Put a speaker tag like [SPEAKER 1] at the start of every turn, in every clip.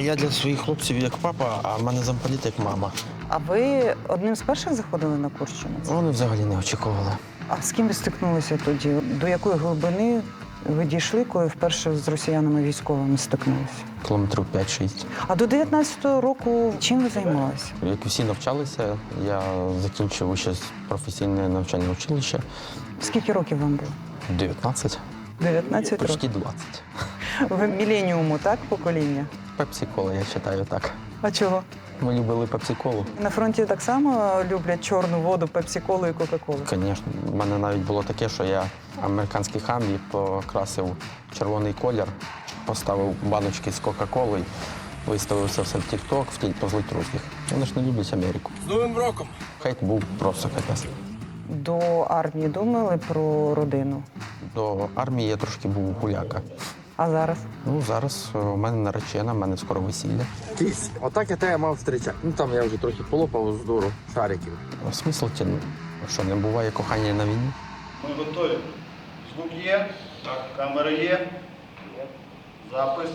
[SPEAKER 1] Я для своїх хлопців як папа, а в мене замполіт як мама.
[SPEAKER 2] А ви одним з перших заходили на Курщину?
[SPEAKER 1] Вони взагалі не очікували.
[SPEAKER 2] А з ким ви стикнулися тоді? До якої глибини ви дійшли, коли вперше з росіянами військовими стикнулися?
[SPEAKER 1] Кілометрів 5-6.
[SPEAKER 2] А до 19-го року чим ви займалися?
[SPEAKER 1] Як всі навчалися, я закінчив ще професійне навчальне училище.
[SPEAKER 2] Скільки років вам було?
[SPEAKER 1] 19.
[SPEAKER 2] 19
[SPEAKER 1] Почти
[SPEAKER 2] років.
[SPEAKER 1] 20.
[SPEAKER 2] Ви міленіуму, так, покоління?
[SPEAKER 1] Пепсі-кола, я вважаю так.
[SPEAKER 2] А чого?
[SPEAKER 1] Ми любили пепсі-колу.
[SPEAKER 2] На фронті так само люблять чорну воду, пепсі-колу і кока-колу?
[SPEAKER 1] Звісно. У мене навіть було таке, що я американський хамві покрасив червоний колір, поставив баночки з кока-колою, виставив це все в TikTok, в тіль позлить русських. Вони ж не люблять Америку.
[SPEAKER 3] З Новим роком!
[SPEAKER 1] Хейт був просто капець.
[SPEAKER 2] До армії думали про родину?
[SPEAKER 1] До армії я трошки був гуляка.
[SPEAKER 2] А зараз?
[SPEAKER 1] Ну, зараз у мене наречена, в мене скоро весілля.
[SPEAKER 3] Кись, отак я тебе мав зустрічати. Ну там я вже трохи полопав з дуру шариків.
[SPEAKER 1] Смисл тягнути? Що, не буває кохання на війні?
[SPEAKER 4] Ми готові. Звук є, камера є. Запис.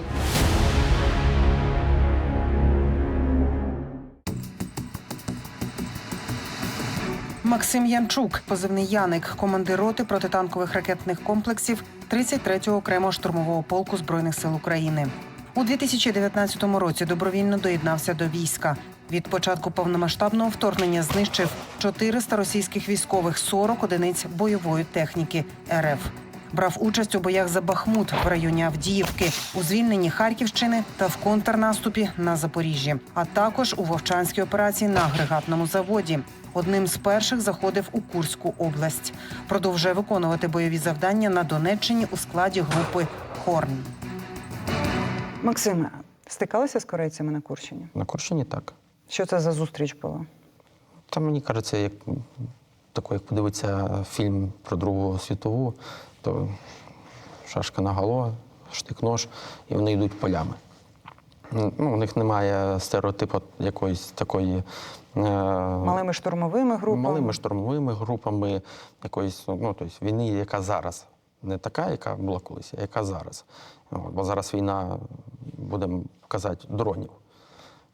[SPEAKER 5] Максим Янчук, позивний Яник, командир роти протитанкових ракетних комплексів 33-го окремого штурмового полку Збройних сил України. У 2019 році добровільно доєднався до війська. Від початку повномасштабного вторгнення знищив 400 російських військових, 40 одиниць бойової техніки РФ. Брав участь у боях за Бахмут в районі Авдіївки, у звільненні Харківщини та в контрнаступі на Запоріжжі, а також у Вовчанській операції на агрегатному заводі. Одним з перших заходив у Курську область. Продовжує виконувати бойові завдання на Донеччині у складі групи «Хорн».
[SPEAKER 2] Максиме, стикалися з корейцями на Курщині?
[SPEAKER 1] На Курщині так.
[SPEAKER 2] Що це за зустріч була?
[SPEAKER 1] Та мені кажеться, як подивитися фільм про Другу світову, то шашка наголо, штик-нож, і вони йдуть полями. Ну, у них немає стереотипу якоїсь такої
[SPEAKER 2] Малими штурмовими групами?
[SPEAKER 1] малими штурмовими групами, якоїсь тобто війни, яка зараз. Не така, яка була колись, а яка зараз. Бо зараз війна, будемо казати, дронів.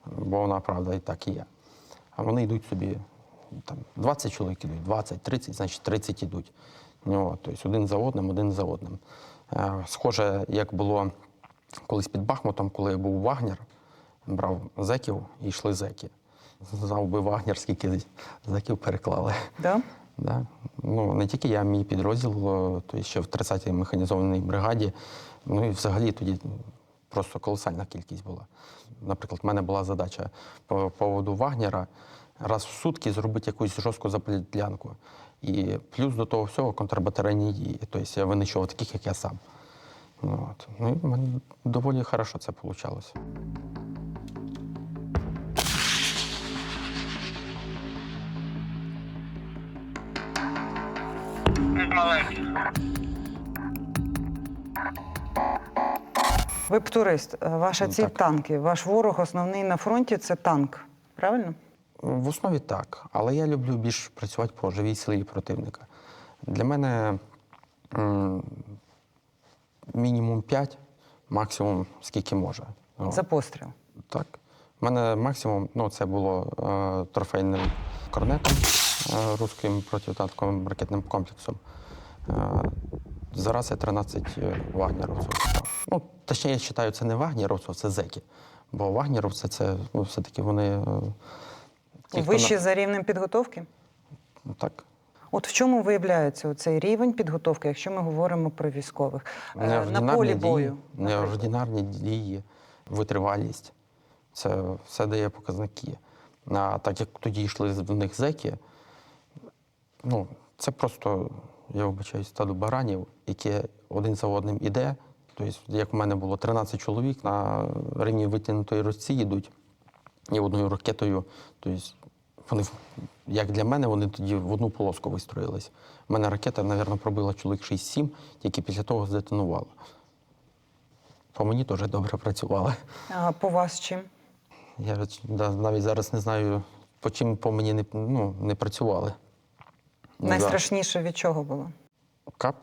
[SPEAKER 1] Бо вона, правда, і так і є. А вони йдуть собі, там, 20 чоловік йдуть, 20, 30, значить 30 йдуть. Тобто один за одним. Схоже, як було колись під Бахмутом, коли був Вагнер, брав зеків і йшли зеки. Знав би Вагнер, скільки зеків переклали.
[SPEAKER 2] Да?
[SPEAKER 1] Да. Ну, не тільки я, мій підрозділ, то ще в 30-й механізованій бригаді. Ну і взагалі тоді просто колосальна кількість була. Наприклад, в мене була задача по поводу Вагнера раз в сутки зробити якусь жорстку запетлянку. І плюс до того всього контрбатарейні дії. Тобто я винищував таких, як я сам. Ну і в мене доволі хорошо це вийшло.
[SPEAKER 2] Ви птурист, ваша ціль
[SPEAKER 1] Так.
[SPEAKER 2] танки. Ваш ворог основний на фронті – це танк, правильно?
[SPEAKER 1] В основі так, але я люблю більш працювати по живій силі противника. Для мене мінімум 5, максимум скільки може.
[SPEAKER 2] За постріл.
[SPEAKER 1] Так. У мене максимум, це було трофейним корнетом, руським протитанковим ракетним комплексом. Зараз я 13 вагнеровців. Точніше, я вважаю, це не вагнеровців, це зеки. Бо вагнеровці – це все-таки вони…
[SPEAKER 2] Вищі за рівнем підготовки?
[SPEAKER 1] Так.
[SPEAKER 2] От в чому виявляється цей рівень підготовки, якщо ми говоримо про військових? На
[SPEAKER 1] Неординарні
[SPEAKER 2] полі
[SPEAKER 1] дії,
[SPEAKER 2] бою?
[SPEAKER 1] неординарні дії, витривалість. Це все дає показники. А так як тоді йшли в них зеки, це просто, я вибачаю, стадо баранів, яке один за одним іде. Тобто, як в мене було 13 чоловік, на рівні витягнутої росці йдуть, і одною ракетою. Тобто, вони, як для мене, вони тоді в одну полоску вистроїлись. У мене ракета, мабуть, пробила чоловік 6-7, тільки після того здетонувала. По мені теж добре працювали.
[SPEAKER 2] А по вас чим?
[SPEAKER 1] Я навіть зараз не знаю, по чим по мені не працювали.
[SPEAKER 2] Найстрашніше від чого було?
[SPEAKER 1] Кап.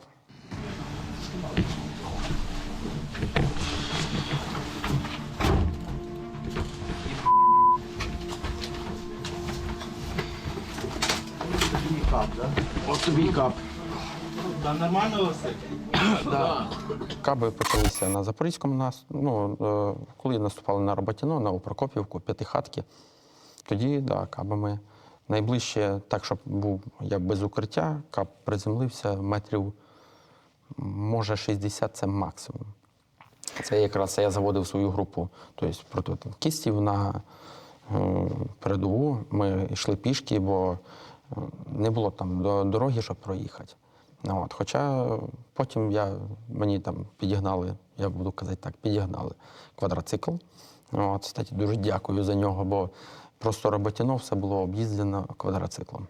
[SPEAKER 3] кап, да? Ось тобі кап.
[SPEAKER 4] Там нормально висить?
[SPEAKER 1] Каби почалися на Запорізькому коли наступали на Роботіно, на Прокопівку, П'ятихатки. Тоді, кабами. Найближче, так, щоб був як без укриття, каб приземлився метрів, може, 60 – це максимум. Це якраз я заводив свою групу, тобто проти танкістів на передову. Ми йшли пішки, бо не було там дороги, щоб проїхати. Хоча потім мені там підігнали, я буду казати так, підігнали квадроцикл. Кстати, дуже дякую за нього, бо просто Роботіно все було об'їздено квадроциклом.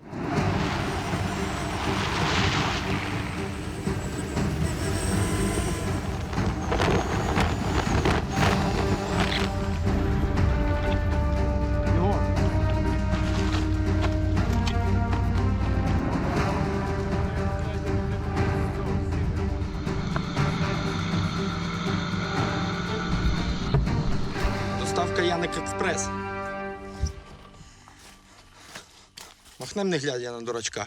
[SPEAKER 3] Доставка Яник Експрес. Махнем не глядя на дурачка.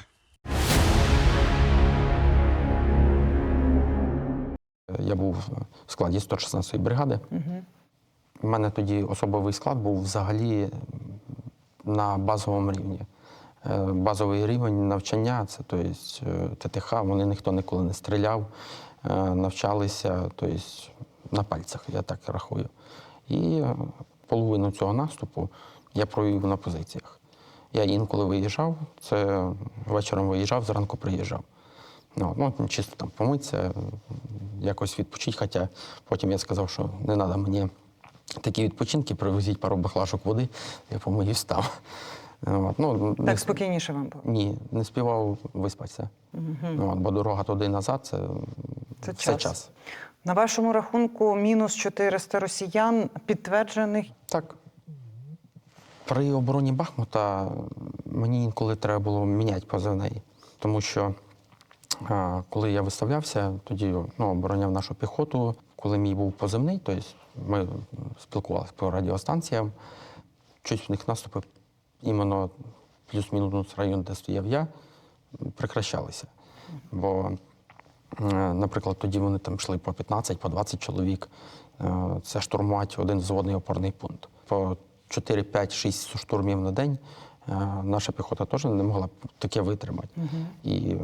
[SPEAKER 1] Я був в складі 116-ї бригади. У мене тоді особовий склад був взагалі на базовому рівні. Базовий рівень навчання, це ТТХ, вони ніхто ніколи не стріляв, навчалися на пальцях, я так рахую. І половину цього наступу я провів на позиціях. Я інколи виїжджав, це вечором виїжджав, зранку приїжджав. Чисто там помитися, якось відпочити, хоча потім я сказав, що не треба мені такі відпочинки, привезіть пару баклажок води, я помиюсь там.
[SPEAKER 2] Так спокійніше вам було?
[SPEAKER 1] Ні, не співав виспатися. Бо дорога туди назад це час.
[SPEAKER 2] На вашому рахунку мінус 400 росіян підтверджених?
[SPEAKER 1] Так. При обороні Бахмута мені інколи треба було міняти позивний. Тому що коли я виставлявся, тоді обороняв нашу піхоту. Коли мій був позивний, тобто ми спілкувалися по радіостанціям, щось в них наступи, іменно плюс-мінус район, де стояв я, прекращалися. Бо, наприклад, тоді вони там йшли по 15, по 20 чоловік. Це штурмувати один взводний опорний пункт. По 4, 5, 6 штурмів на день наша піхота теж не могла таке витримати. І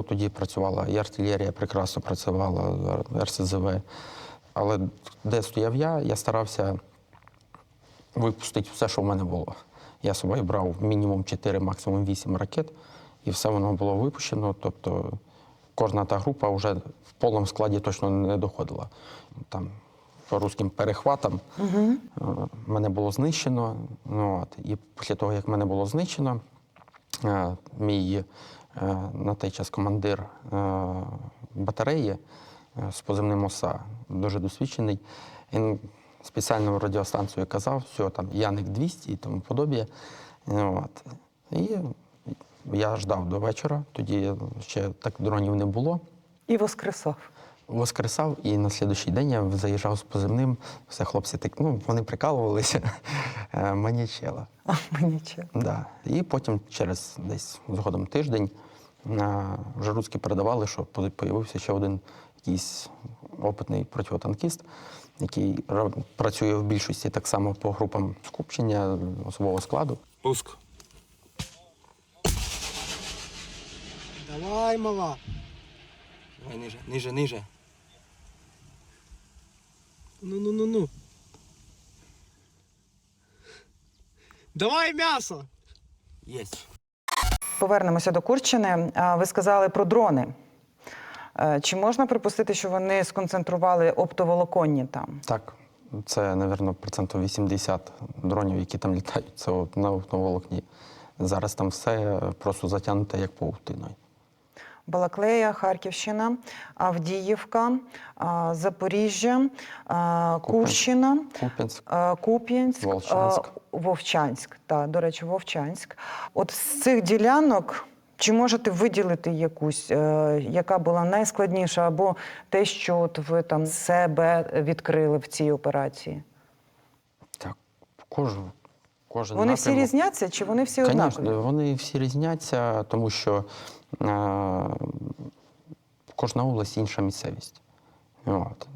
[SPEAKER 1] тоді працювала і артилерія прекрасно працювала, РСЗВ. Але де стояв я старався випустити все, що в мене було. Я з собою брав мінімум 4, максимум 8 ракет, і все воно було випущено. Тобто кожна та група вже в повному складі точно не доходила. Там по руським перехватам мене було знищено. І після того, як мене було знищено, мій на той час командир батареї з позивним ОСА, дуже досвідчений, він спеціальну радіостанцію казав, все, там Яник 200 і тому подобає. І я ждав до вечора, тоді ще так дронів не було.
[SPEAKER 2] І воскресав.
[SPEAKER 1] Воскресав, і на слідуючий день я заїжджав з позивним, все, хлопці, вони прикалувалися, мені чела.
[SPEAKER 2] Мені чела.
[SPEAKER 1] Да. І потім через десь згодом тиждень вже руські передавали, що з'явився ще один якийсь опитний протитанкіст, який працює в більшості так само по групам скупчення особового складу.
[SPEAKER 3] Пуск. Давай, мала. Давай ниже, ниже, ниже.
[SPEAKER 6] Ну. Давай м'ясо!
[SPEAKER 3] Єсть.
[SPEAKER 2] Повернемося до Курщини. Ви сказали про дрони. Чи можна припустити, що вони сконцентрували оптоволоконні там?
[SPEAKER 1] Так, це, мабуть, процентів 80 дронів, які там літають, це на оптоволокні. Зараз там все просто затягнуте, як павутиною.
[SPEAKER 2] Балаклея, Харківщина, Авдіївка, Запоріжжя, Курщина, Куп'янськ,
[SPEAKER 1] Вовчанськ.
[SPEAKER 2] Вовчанськ. Так, до речі, Вовчанськ. От з цих ділянок чи можете виділити якусь, яка була найскладніша, або те, що от ви там себе відкрили в цій операції?
[SPEAKER 1] Так, Кожен
[SPEAKER 2] Вони всі
[SPEAKER 1] напрямок-
[SPEAKER 2] різняться чи вони всі однакові?
[SPEAKER 1] Звісно, вони всі різняться, тому що кожна область інша місцевість. От.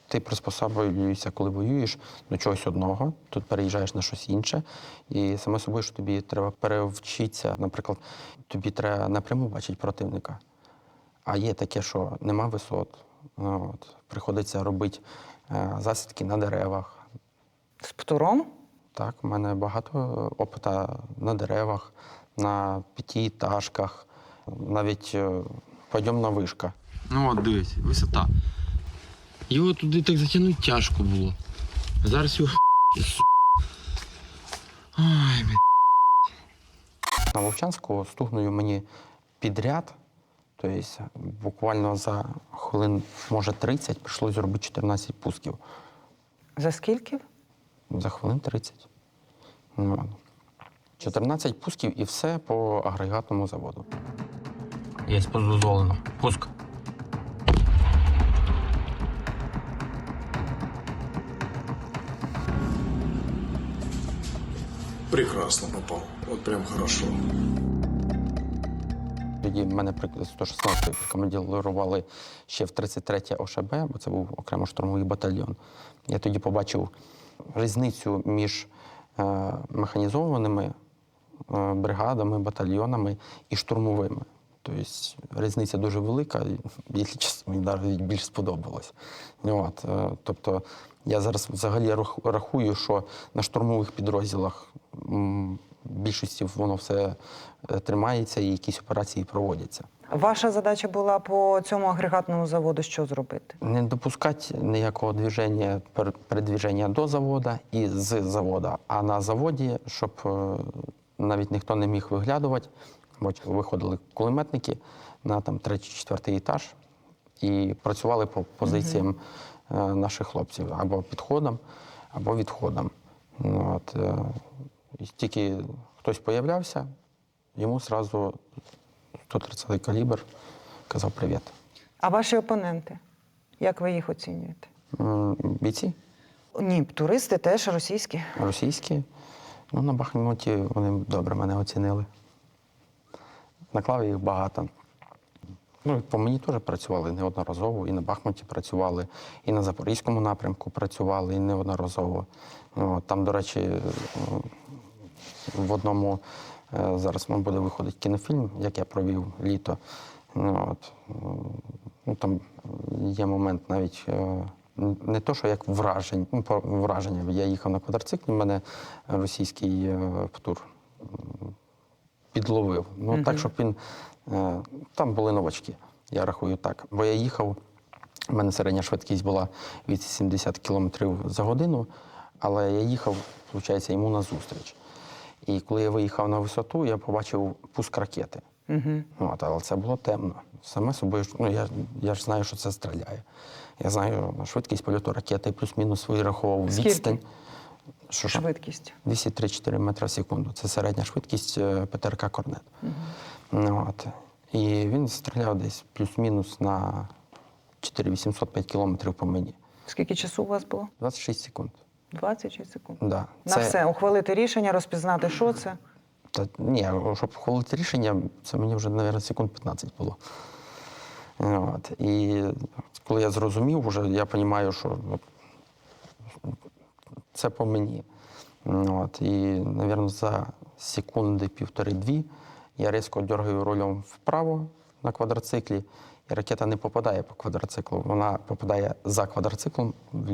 [SPEAKER 1] Ти приспособлюєшся, коли воюєш, до чогось одного, тут переїжджаєш на щось інше. І саме собою, що тобі треба перевчитися. Наприклад, тобі треба напряму бачити противника. А є таке, що нема висот. От. Приходиться робити засідки на деревах.
[SPEAKER 2] З птуром?
[SPEAKER 1] Так, в мене багато опита на деревах, на п'ятиэтажках, навіть підйомна вишка. Ну от дивись, висота. Його туди так затягнути тяжко було. Зараз його Ай, блін. На Вовчанську стугною мені підряд, тобто буквально за хвилин, може 30, прийшлося зробити 14 пусків.
[SPEAKER 2] За скільки?
[SPEAKER 1] За хвилин 30. Ну, 14 пусків і все по агрегатному заводу. Є дозволено. Пуск.
[SPEAKER 6] Прекрасно попал. Вот прям хорошо.
[SPEAKER 1] Тоді мене 116-ї прикомандирували ще в 33-те ОШБ, бо це був окремо штурмовий батальйон. Я тоді побачив різницю між механізованими бригадами, батальйонами і штурмовими. Тобто різниця дуже велика, і, якщо чесно, мені навіть більш сподобалось. От, тобто я зараз взагалі рахую, що на штурмових підрозділах в більшості воно все тримається і якісь операції проводяться.
[SPEAKER 2] Ваша задача була по цьому агрегатному заводу що зробити?
[SPEAKER 1] Не допускати ніякого передвіження до заводу і з заводу, а на заводі, щоб навіть ніхто не міг виглядувати. Бо виходили кулеметники на там 3-4 етаж і працювали по позиціям наших хлопців або підходом, або відходом. От. І тільки хтось появлявся, йому одразу 130-й калібр казав привіт.
[SPEAKER 2] А ваші опоненти? Як ви їх оцінюєте?
[SPEAKER 1] Бійці
[SPEAKER 2] Ні, туристи теж російські.
[SPEAKER 1] російські, ну на Бахмуті вони добре мене оцінили. На Клаві їх багато. Ну, по мені теж працювали неодноразово. І на Бахмуті працювали, і на Запорізькому напрямку працювали, і неодноразово. От, там, до речі, в одному зараз буде виходити кінофільм, як я провів літо. От, ну, там є момент навіть не то, що як враження. Я їхав на квадроциклі, мене російський птур підловив. Ну, так, щоб він... Там були новачки, я рахую так. Бо я їхав, в мене середня швидкість була від 70 км за годину, але я їхав, виходить, йому назустріч. І коли я виїхав на висоту, я побачив пуск ракети. От, але це було темно. Саме собою, ну, я ж знаю, що це стріляє. Я знаю швидкість польоту ракети, плюс-мінус вирахував відстань. Що?
[SPEAKER 2] Швидкість?
[SPEAKER 1] 203-4 метри в секунду. Це середня швидкість ПТРК «Корнет». От. І він стріляв десь плюс-мінус на 4805 кілометрів по мені.
[SPEAKER 2] Скільки часу у вас було?
[SPEAKER 1] 26 секунд.
[SPEAKER 2] 26 секунд.
[SPEAKER 1] Да.
[SPEAKER 2] На все, ухвалити рішення, розпізнати, що це?
[SPEAKER 1] Ні, щоб ухвалити рішення, це мені вже, мабуть, секунд 15 було. От. І коли я зрозумів, вже я розумію, що це по мені. От. І, мабуть, за секунди 1,5-2 я різко дергаю рулем вправо на квадроциклі, і ракета не попадає по квадроциклу. Вона попадає за квадроциклом в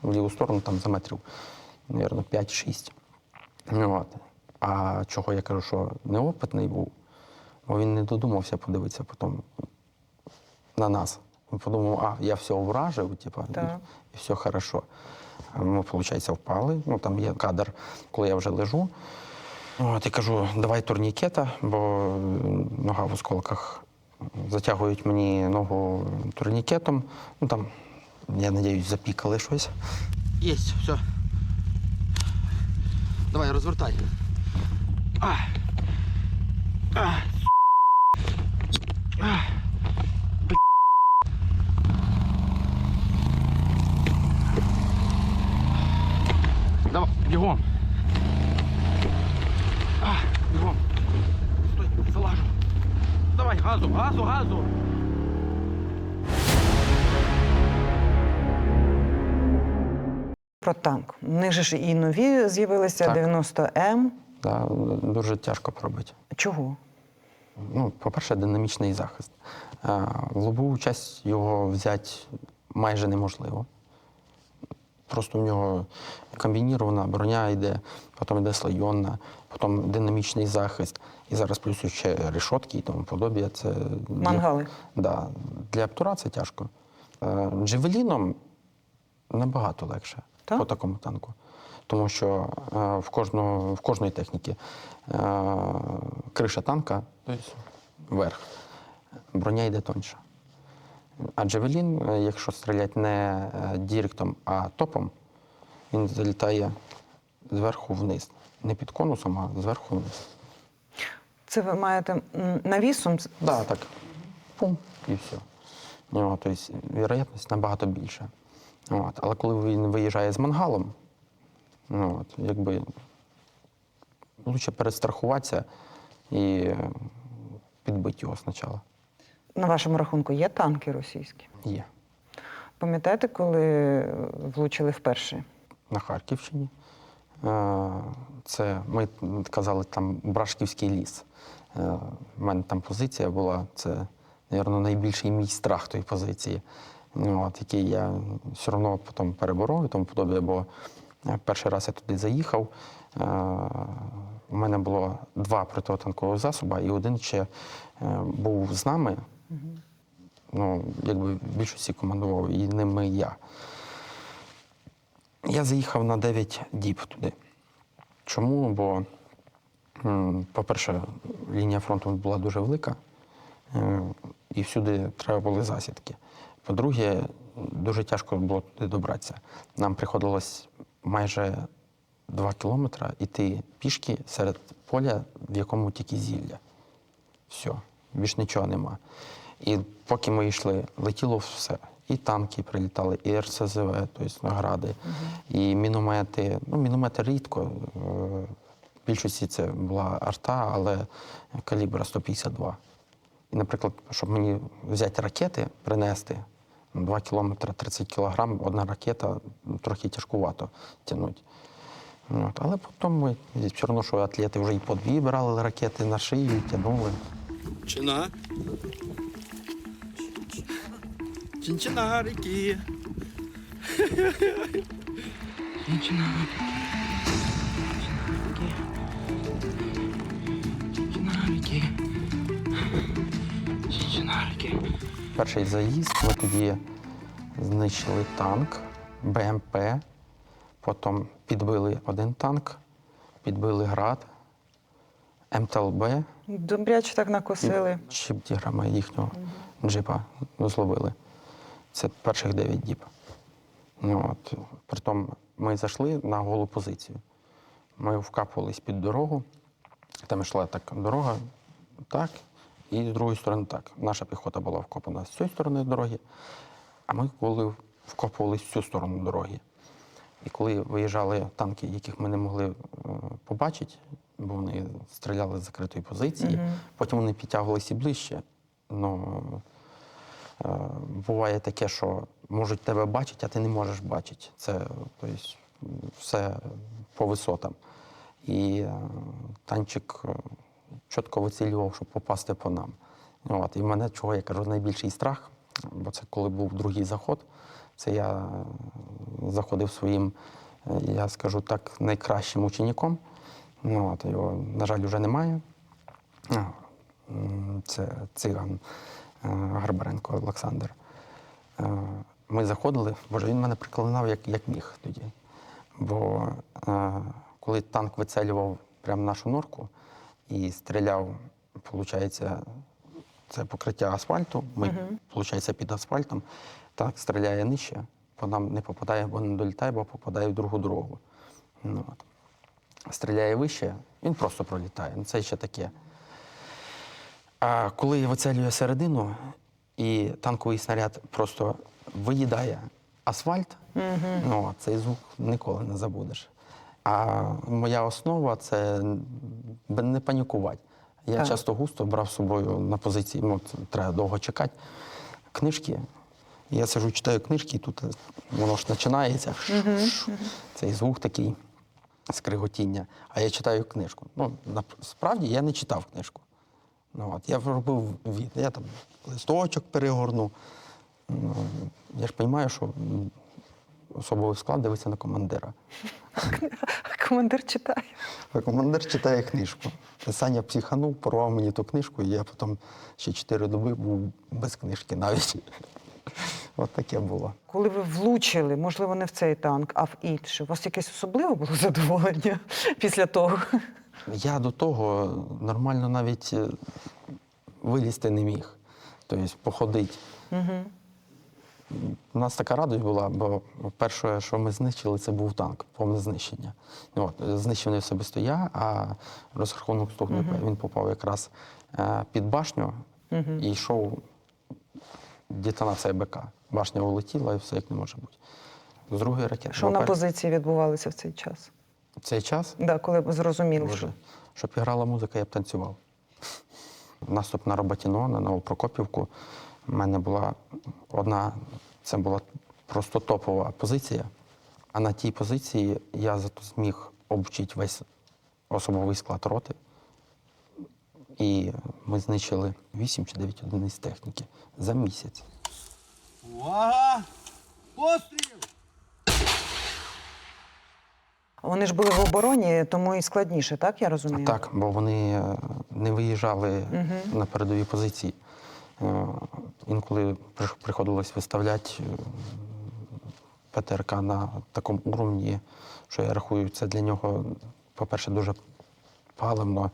[SPEAKER 1] ліву сторону, там за метрів, мабуть, 5-6. От. А чого я кажу, що неопитний був, бо він не додумався подивитися потім на нас. Він подумав, я все вражив, типу, і все хорошо. А ми, виходить, впали. Ну, там є кадр, коли я вже лежу. От, і кажу, давай турнікета, бо нога в осколках. Затягують мені ногу турнікетом. Ну, там, я сподіваюся, запікали щось. Є, все. Давай, розвертай. Давай, бігом.
[SPEAKER 4] газу, газу, газу!
[SPEAKER 2] Про танк. В них же ж і нові з'явилися,
[SPEAKER 1] Так.
[SPEAKER 2] 90М.
[SPEAKER 1] Да, дуже тяжко пробити.
[SPEAKER 2] Чого?
[SPEAKER 1] Ну, по-перше, динамічний захист. В лобову часть його взяти майже неможливо. Просто в нього комбінірована броня йде, потім йде слойонна, потім динамічний захист. І зараз плюс ще решотки і тому подобає. Це
[SPEAKER 2] Мангали.
[SPEAKER 1] Да, для Аптура це тяжко. Джевеліном набагато легше
[SPEAKER 2] Так?
[SPEAKER 1] по такому танку. Тому що в кожної техніки криша танка, тобто верх, броня йде тоньше. А Джевелін, якщо стріляти не діректом, а топом, він залітає зверху вниз. Не під конусом, а зверху вниз.
[SPEAKER 2] Це ви маєте навісом?
[SPEAKER 1] Да, так. Пум, і все. Тобто, вірогідність набагато більша. Але коли він виїжджає з мангалом, якби краще перестрахуватися і підбити його спочатку.
[SPEAKER 2] На вашому рахунку є танки російські?
[SPEAKER 1] Є.
[SPEAKER 2] Пам'ятаєте, коли влучили вперше?
[SPEAKER 1] На Харківщині. Це, ми казали, там Брашківський ліс. У мене там позиція була, це, мабуть, найбільший мій страх тої позиції, який я все одно потім переборов і тому подобне, бо перший раз я туди заїхав, у мене було 2 протитанкових засоби, і один ще був з нами, якби в більшості командував, і ними я. Я заїхав на 9 діб туди. Чому? Бо, по-перше, лінія фронту була дуже велика, і всюди треба були засідки. По-друге, дуже тяжко було туди добратися. Нам приходилось майже 2 кілометри йти пішки серед поля, в якому тільки зілля. Все, більш нічого нема. І поки ми йшли, летіло все. І танки прилітали, і РСЗВ, тобто гради, і міномети. Ну, міномети рідко. В більшості це була арта, але калібра 152. І, наприклад, щоб мені взяти ракети, принести 2 кілометри, 30 кілограм, одна ракета, трохи тяжкувато тягнути. Але потім ми, все одно, що атлети вже і по 2 брали ракети на шию, тягнули.
[SPEAKER 4] Чина. Чинчинарики.
[SPEAKER 1] Перший заїзд, ми тоді знищили танк, БМП, потім підбили один танк, підбили град, МТЛБ,
[SPEAKER 2] Добряче так накосили.
[SPEAKER 1] чіп тіграма їхнього джипа зловили. Це перших 9 діб. Притом ми зайшли на голу позицію. Ми вкапувались під дорогу, там йшла так дорога, так, і з другої сторони так. Наша піхота була вкопана з цієї сторони дороги, а ми коли вкопувались в цю сторону дороги. І коли виїжджали танки, яких ми не могли побачити, бо вони стріляли з закритої позиції, потім вони підтягувалися і ближче. Буває таке, що можуть тебе бачити, а ти не можеш бачити. Це, тобто, все по висотам. І танчик чітко вицілював, щоб попасти по нам. І в мене, чого я кажу, найбільший страх, бо це коли був другий заход, це я заходив своїм, я скажу так, найкращим учеником. Його, на жаль, вже немає. Це циган Гарбаренко Олександр. Ми заходили, боже, він мене приклинав як міг тоді. Бо коли танк вицелював прямо нашу норку і стріляв, виходить, це покриття асфальту, ми, виходить, під асфальтом, танк стріляє нижче, по нам не попадає, бо не долітає, бо попадає в другу дорогу. Стріляє вище, він просто пролітає. Це ще таке. А коли вицелює середину, і танковий снаряд просто виїдає асфальт, цей звук ніколи не забудеш. А моя основа – це не панікувати. Я
[SPEAKER 2] Так.
[SPEAKER 1] часто густо брав з собою на позиції, ну, це треба довго чекати, книжки. І я сижу, читаю книжки, і тут воно ж починається. Цей звук такий, скриготіння. А я читаю книжку. Ну, насправді я не читав книжку. Ну, от, я робив від, я там листочок перегорнув. Ну, я ж розумію, що особовий склад дивиться на командира.
[SPEAKER 2] А командир читає.
[SPEAKER 1] А командир читає книжку. Саня психанув, порвав мені ту книжку, і я потім ще 4 доби був без книжки навіть. От таке було.
[SPEAKER 2] Коли ви влучили, можливо, не в цей танк, а в інший, у вас якесь особливе було задоволення після того?
[SPEAKER 1] Я до того нормально навіть вилізти не міг. Тобто походити. У нас така радість була, бо перше, що ми знищили, це був танк, повне знищення. От, знищив не особисто я, а розрахунок стогника. Він попав якраз під башню і йшов детонація БК. Башня улетіла і все як не може бути. З другої ракети.
[SPEAKER 2] Що на позиції відбувалося в цей час?
[SPEAKER 1] В цей час,
[SPEAKER 2] Да, коли ви зрозуміли,
[SPEAKER 1] Боже,
[SPEAKER 2] що...
[SPEAKER 1] щоб грала музика, я б танцював. Наступ на Роботіно, на Новопрокопівку. У мене була одна, це була просто топова позиція. А на тій позиції я зато зміг обучити весь особовий склад роти. І ми знищили 8 чи 9 одиниць техніки за місяць.
[SPEAKER 4] Увага! Постріл!
[SPEAKER 2] Вони ж були в обороні, тому і складніше, так я розумію?
[SPEAKER 1] Так, бо вони не виїжджали на передові позиції. Інколи приходилось виставляти ПТРК на такому уровні, що я рахую, це для нього, по-перше, дуже паливно.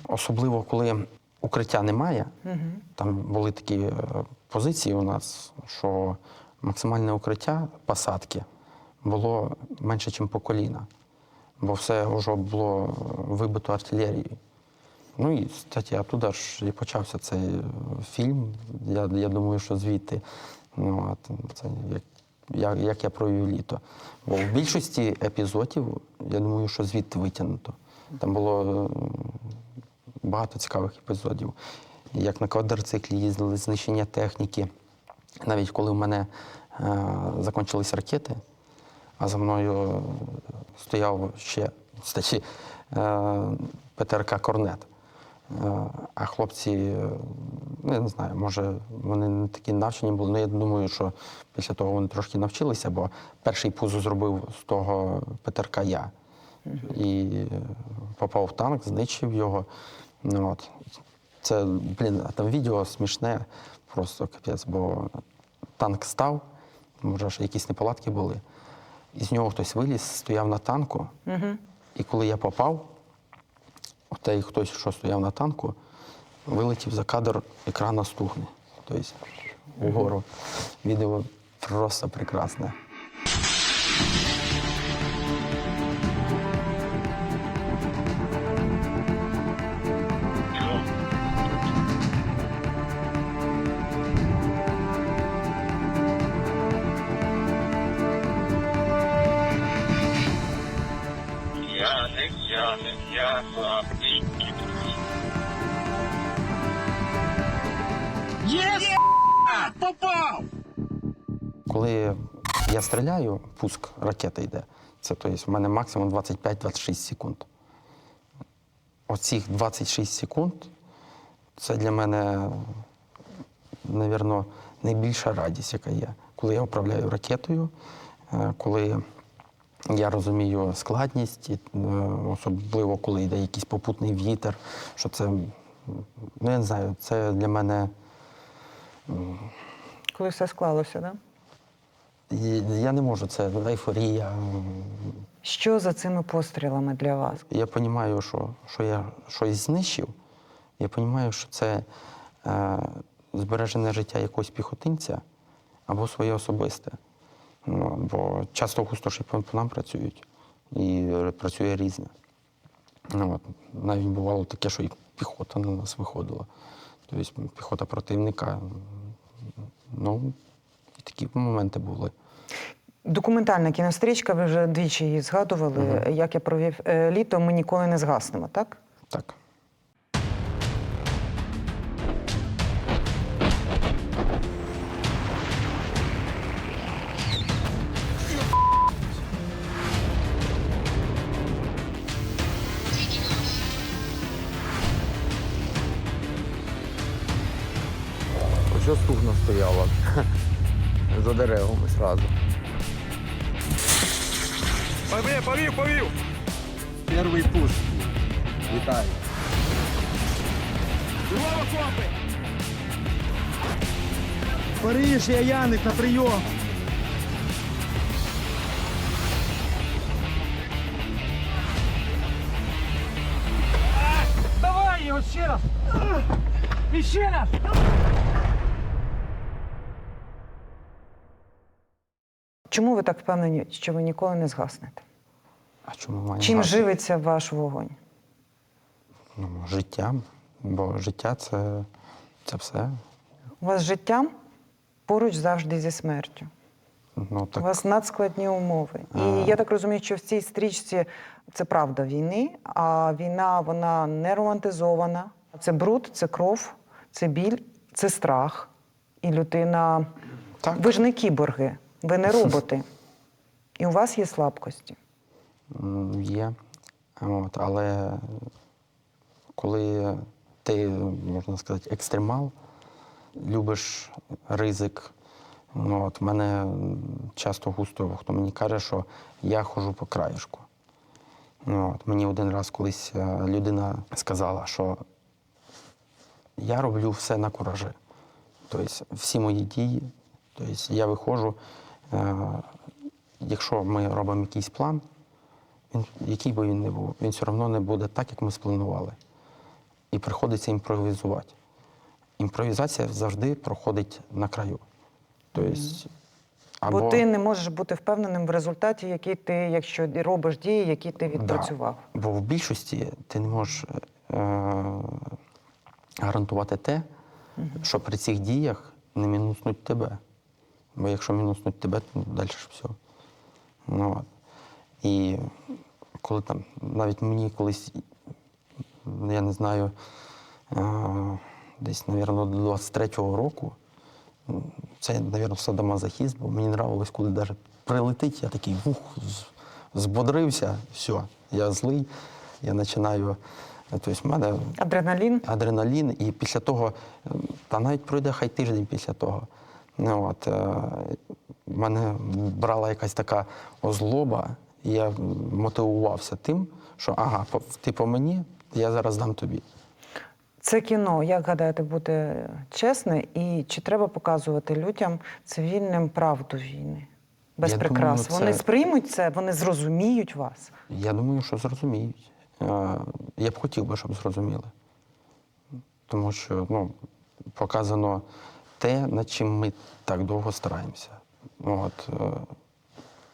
[SPEAKER 1] Особливо, коли укриття немає. Там були такі позиції у нас, що максимальне укриття посадки було менше, ніж по коліна. Бо все вже було вибито артилерією. Ну і, кстати, оттуда ж і почався цей фільм. Я думаю, що звідти. Ну, це як я провів літо. Бо в більшості епізодів, я думаю, що звідти витягнуто. Там було багато цікавих епізодів. Як на квадроциклі їздили, знищення техніки. Навіть коли в мене закінчились ракети, а за мною стояв ще, кстати, ПТРК «Корнет». А хлопці, ну, я не знаю, може, вони не такі навчені були, але я думаю, що після того вони трошки навчилися, бо перший пузо зробив з того ПТРК я. І попав в танк, знищив його. Ну, от. Це, а там відео смішне, просто капець, бо танк став, може, ж якісь неполадки були. І з нього хтось виліз, стояв на танку. І коли я попав, той хтось, що стояв на танку, вилетів за кадр екрана стугни. Тобто угору. Відео просто прекрасне.
[SPEAKER 7] Я слабкий.
[SPEAKER 4] Попав!
[SPEAKER 1] Коли я стріляю, пуск ракети йде, це тобто, в мене максимум 25-26 секунд. Оцих 26 секунд це для мене, мабуть, найбільша радість, яка є. Коли я управляю ракетою, коли я розумію складність, особливо коли йде якийсь попутний вітер, що це, ну я не знаю, це для мене.
[SPEAKER 2] Коли все склалося, так?
[SPEAKER 1] Я не можу, це ейфорія.
[SPEAKER 2] Що за цими пострілами для вас?
[SPEAKER 1] Я розумію, що я щось знищив. Я розумію, що це збережене життя якогось піхотинця або своє особисте. Ну, бо часто густо ж і по нам працюють, і працює різне. Ну, от, навіть бувало таке, що і піхота на нас виходила. Тобто піхота противника. Ну, і такі моменти були.
[SPEAKER 2] Документальна кінострічка, ви вже двічі її згадували. Як я провів літо, ми ніколи не згаснемо, так?
[SPEAKER 1] Так.
[SPEAKER 3] потужно стояла. За деревами зразу.
[SPEAKER 4] Перший пуск. Вітаю. Париж, я Яник на прийом. Давай його ще раз. І ще раз.
[SPEAKER 2] Чому ви так впевнені, що ви ніколи не згаснете?
[SPEAKER 1] А чому має
[SPEAKER 2] Чим
[SPEAKER 1] гасити?
[SPEAKER 2] живиться ваш вогонь?
[SPEAKER 1] Ну, життям. Бо життя це все.
[SPEAKER 2] У вас життям поруч завжди зі смертю.
[SPEAKER 1] Ну,
[SPEAKER 2] У
[SPEAKER 1] так,
[SPEAKER 2] вас надскладні умови. І
[SPEAKER 1] А.
[SPEAKER 2] я так розумію, що в цій стрічці це правда війни, а війна, вона не романтизована. Це бруд, це кров, це біль, це страх. І людина...
[SPEAKER 1] Так.
[SPEAKER 2] Ви ж не кіборги, ви не роботи. І у вас є слабкості.
[SPEAKER 1] Є. От, але коли ти, можна сказати, екстремал, любиш ризик, ну, от мене часто густо хто мені каже, що я ходжу по краєшку. Ну, от, мені один раз колись людина сказала, що я роблю все на куражі. Тобто всі мої дії, тобто я виходжу, якщо ми робимо якийсь план, який би він не був, він все одно не буде так, як ми спланували. І приходиться імпровізувати. Імпровізація завжди проходить на краю. Тобто,
[SPEAKER 2] Бо ти не можеш бути впевненим в результаті, який ти, якщо робиш дії, які ти відпрацював.
[SPEAKER 1] Да. Бо в більшості ти не можеш гарантувати те, що при цих діях не мінуснуть тебе. Бо якщо мінуснуть тебе, то далі ж все. Ну, от. І коли там, навіть мені колись, я не знаю, десь, мабуть, до 23-го року, це, мабуть, садомазохізм, бо мені нравилось, коли навіть прилетить, я такий збодрився, все, я злий, я починаю, тобто в мене адреналін, і після того, та навіть пройде хай тиждень після того, ну, от, в мене брала якась така озлоба, і я мотивувався тим, що ага, ти по мені, я зараз дам тобі.
[SPEAKER 2] Це кіно, як гадаєте, буде чесне, і чи треба показувати людям цивільним правду війни? Без
[SPEAKER 1] Я
[SPEAKER 2] прикрас.
[SPEAKER 1] думаю,
[SPEAKER 2] Вони
[SPEAKER 1] це-
[SPEAKER 2] сприймуть це, вони зрозуміють вас.
[SPEAKER 1] Я думаю, що зрозуміють. Я б хотів би, щоб зрозуміли. Тому що показано те, над чим ми так довго стараємося. От,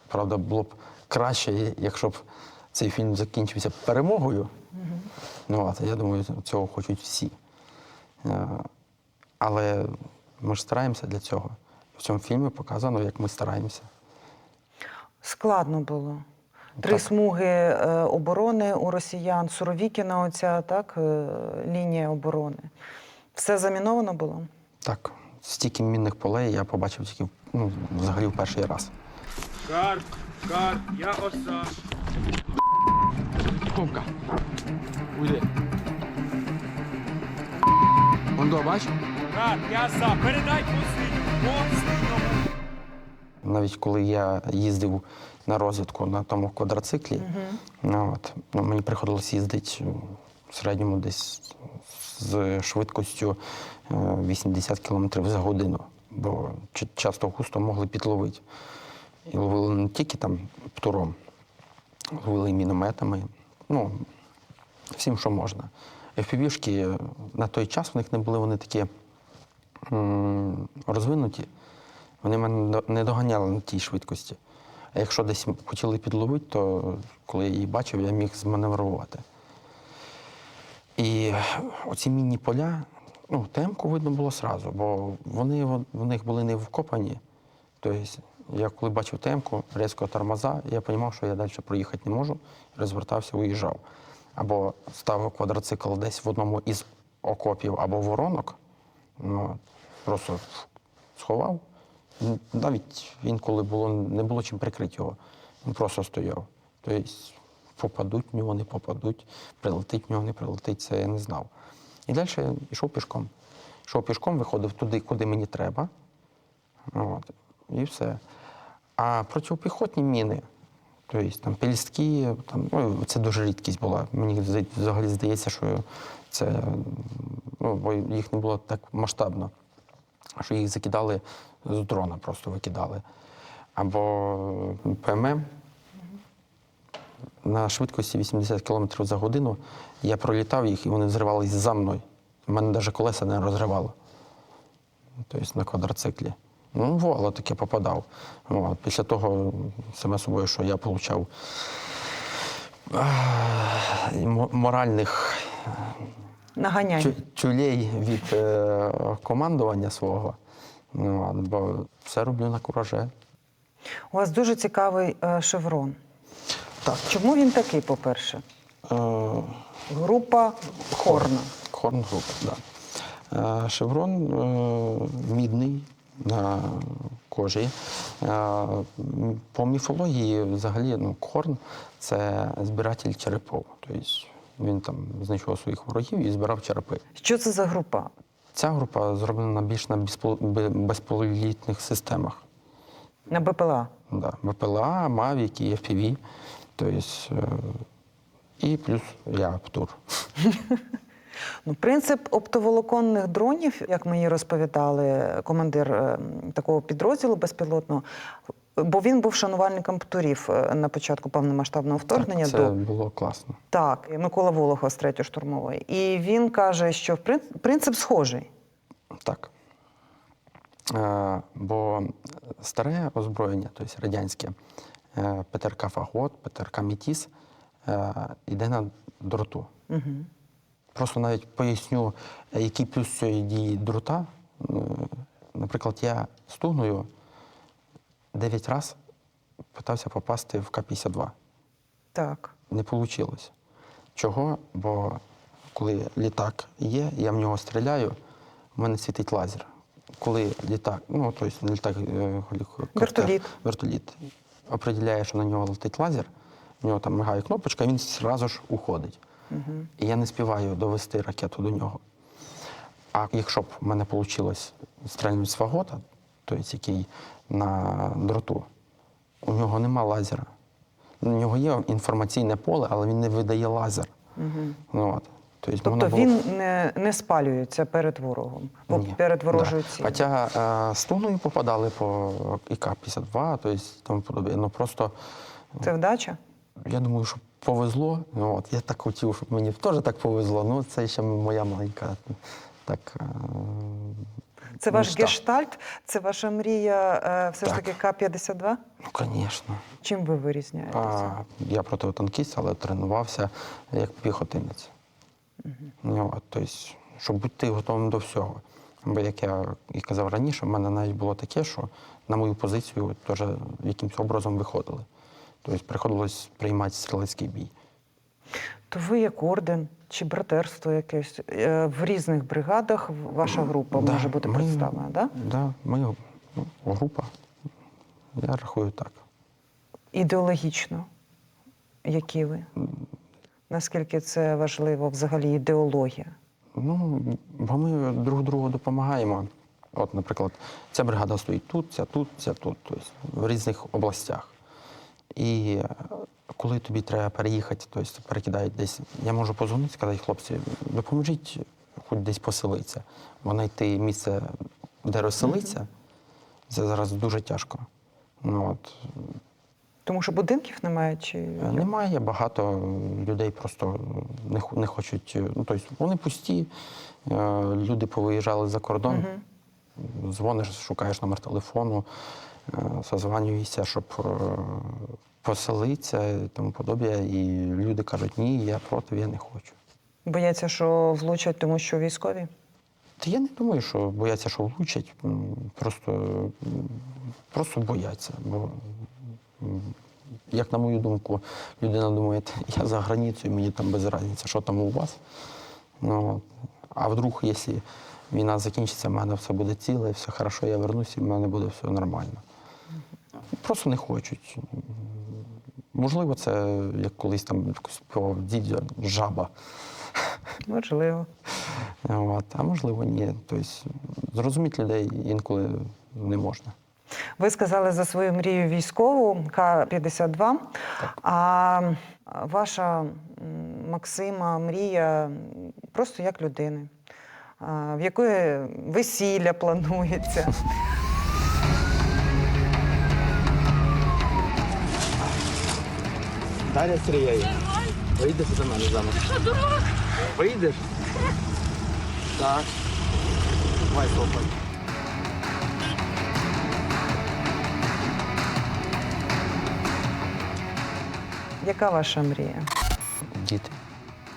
[SPEAKER 1] правда, було б краще, якщо б цей фільм закінчився перемогою. От, я думаю, цього хочуть всі. Але ми ж стараємося для цього. В цьому фільмі показано, як ми стараємося.
[SPEAKER 2] Складно було. 3
[SPEAKER 1] Так.
[SPEAKER 2] смуги оборони у росіян, Суровікіна оця, так, лінія оборони. Все заміновано було?
[SPEAKER 1] Так, стільки мінних полей я побачив тільки взагалі в перший раз.
[SPEAKER 7] Карп, я оса.
[SPEAKER 3] Томка. Уйди. Ондо, бач?
[SPEAKER 7] Карп, я оса. Передай послідньому.
[SPEAKER 1] Навіть коли я їздив на розвідку на тому квадроциклі, мені приходилось їздити в середньому десь з швидкістю 80 км за годину, бо часто густо могли підловити. І ловили не тільки там птуром, ловили і мінометами, всім, що можна. FPV-шки на той час в них не були вони такі розвинуті, вони мене не доганяли на тій швидкості. А якщо десь хотіли підловити, то коли я її бачив, я міг зманеврувати. І оці мінні поля, темку видно було одразу, бо вони в них були не вкопані. Тобто я коли бачив темку, різко тормоза, я розумів, що я далі проїхати не можу, розвертався, уїжджав. Або ставив квадроцикл десь в одному із окопів або воронок, просто сховав. Навіть він, коли не було чим прикрити його, він просто стояв. Тобто попадуть в нього, не попадуть, прилетить в нього, не прилетить, це я не знав. І далі я йшов пішком. Йшов пішком, виходив туди, куди мені треба. От, і все. А протипіхотні міни, тобто там пелістки, там, ну, це дуже рідкість була. Мені взагалі здається, що це, ну, бо їх не було так масштабно, що їх закидали з дрона, просто викидали. Або ПММ. На швидкості 80 км за годину я пролітав їх, і вони взривалися за мною. У мене навіть колеса не розривало. Тобто на квадроциклі. Ну, бувало таке, попадав. От. Після того, саме собою, що я отримав моральних
[SPEAKER 2] Наганянь.
[SPEAKER 1] тюлей від командування свого. Ну, бо все роблю на кураже.
[SPEAKER 2] У вас дуже цікавий шеврон.
[SPEAKER 1] Так.
[SPEAKER 2] Чому він такий, по-перше?
[SPEAKER 1] Е,
[SPEAKER 2] Група Хорна.
[SPEAKER 1] Хорн-група, так. Да. Шеврон мідний на кожі. По міфології, взагалі, ну, Хорн – це збиратель черепов. Тобто він там знищував своїх ворогів і збирав черепи.
[SPEAKER 2] Що це за група?
[SPEAKER 1] Ця група зроблена більш на безполітних системах.
[SPEAKER 2] На БПЛА?
[SPEAKER 1] Да. БПЛА, Мавік і FPV. Тобто, і плюс я ПТУР.
[SPEAKER 2] Ну, принцип оптоволоконних дронів, як мені розповідали командир такого підрозділу безпілотного, бо він був шанувальником ПТУРів на початку повномасштабного вторгнення.
[SPEAKER 1] Так, це було класно.
[SPEAKER 2] Так, Микола Волохов з 3-ї штурмової. І він каже, що принцип схожий.
[SPEAKER 1] Так. Бо старе озброєння, тобто радянське, ПТРК «Фагот», ПТРК «Метіс» йде на дроту.
[SPEAKER 2] Угу.
[SPEAKER 1] Просто навіть поясню, який плюс цієї дії дрота. Наприклад, я стугною 9 разів питався попасти в К-52.
[SPEAKER 2] Так.
[SPEAKER 1] Не вийшло. Чого? Бо коли літак є, я в нього стріляю, в мене світить лазер. Коли літак, ну, тобто не літак, вертоліт определяє, що на нього летить лазер, в нього там мигає кнопочка, він одразу ж уходить. Угу. І я не співаю довести ракету до нього. А якщо б в мене вийшло стрільнути з фагота, тобто який на дроту, у нього нема лазера. У нього є інформаційне поле, але він не видає лазер. Угу. Ну, от.
[SPEAKER 2] Тобто він не спалюється перед ворогом, перед ворожою ціллю?
[SPEAKER 1] Хоча стуною попадали по ІК-52, тобто тому подобне. Ну, просто...
[SPEAKER 2] Це вдача?
[SPEAKER 1] Я думаю, що повезло. Ну, от, я так хотів, щоб мені теж так повезло. Ну, це ще моя маленька так...
[SPEAKER 2] Це ваш гештальт? Це ваша мрія все ж таки К-52?
[SPEAKER 1] Ну, звісно.
[SPEAKER 2] Чим ви вирізняєтеся?
[SPEAKER 1] Я протитанкіст, але тренувався як піхотинець. Ну, тобто, щоб бути готовим до всього. Бо, як я і казав раніше, в мене навіть було таке, що на мою позицію теж якимось образом виходили. Тобто приходилось приймати стрілецький бій.
[SPEAKER 2] То ви як орден чи братерство якесь в різних бригадах ваша група може бути представлена, так?
[SPEAKER 1] Так, ми група. Я рахую так.
[SPEAKER 2] Ідеологічно, які ви? Наскільки це важливо взагалі ідеологія?
[SPEAKER 1] Ну, бо ми друг другу допомагаємо. От, наприклад, ця бригада стоїть тут, ця тут, тобто в різних областях. І коли тобі треба переїхати, тобто перекидають десь, я можу подзвонити, сказати, хлопці, допоможіть хоч десь поселитися. Бо знайти місце, де розселитися, це зараз дуже тяжко. Ну, от.
[SPEAKER 2] Тому що будинків немає? Чи...
[SPEAKER 1] Немає, багато людей просто не хочуть. Ну, тобто вони пусті, люди повиїжджали за кордон, дзвониш, шукаєш номер телефону, созванюєшся, щоб поселитися і тому подобне. І люди кажуть, ні, я проти, я не хочу.
[SPEAKER 2] Бояться, що влучать, тому що військові?
[SPEAKER 1] Та я не думаю, що бояться, що влучать, просто бояться. Бо, як на мою думку, людина думає, я за границею, мені там без різниці, що там у вас. Ну, а вдруг, якщо війна закінчиться, в мене все буде ціле, все хорошо, я вернуся, і в мене буде все нормально. Просто не хочуть. Можливо, це як колись там співав дідя, жаба.
[SPEAKER 2] Можливо.
[SPEAKER 1] От. А можливо, ні. Тобто, зрозуміти людей інколи не можна.
[SPEAKER 2] Ви сказали за свою мрію військову К-52, а ваша Максима мрія просто як людини, в якої весілля планується.
[SPEAKER 3] Дар'я Сергіївна, вийдеш за мене замуж? Вийдеш? Так. Давай, хлопай.
[SPEAKER 2] Яка ваша мрія?
[SPEAKER 1] Діти.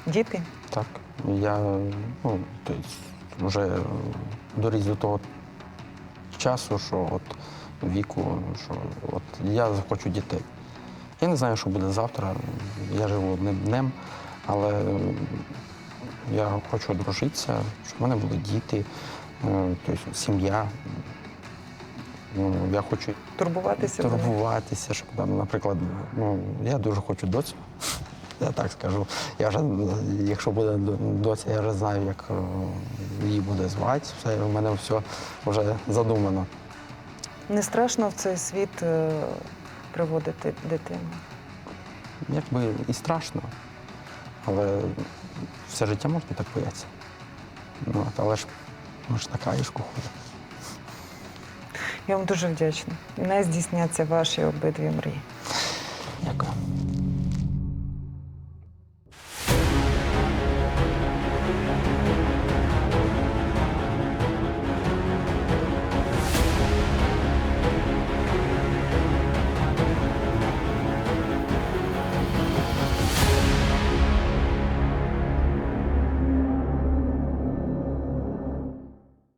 [SPEAKER 2] Діти?
[SPEAKER 1] Так. Я тобто, вже доріс до того часу, що от віку, що от я захочу дітей. Я не знаю, що буде завтра. Я живу одним днем, але я хочу одружитися, щоб в мене були діти, тобто сім'я. Я хочу
[SPEAKER 2] Турбуватися за них?
[SPEAKER 1] турбуватися, щоб там, наприклад, я дуже хочу доцю. Я так скажу. Я вже, якщо буде доця, я вже знаю, як її буде звати. Все, у мене все вже задумано.
[SPEAKER 2] Не страшно в цей світ приводити дитину?
[SPEAKER 1] Якби і страшно, але все життя можна так боятися. Але ж ми ж на краєшку ходимо.
[SPEAKER 2] Я вам дуже вдячна. І не здійсняться ваші обидві мрії.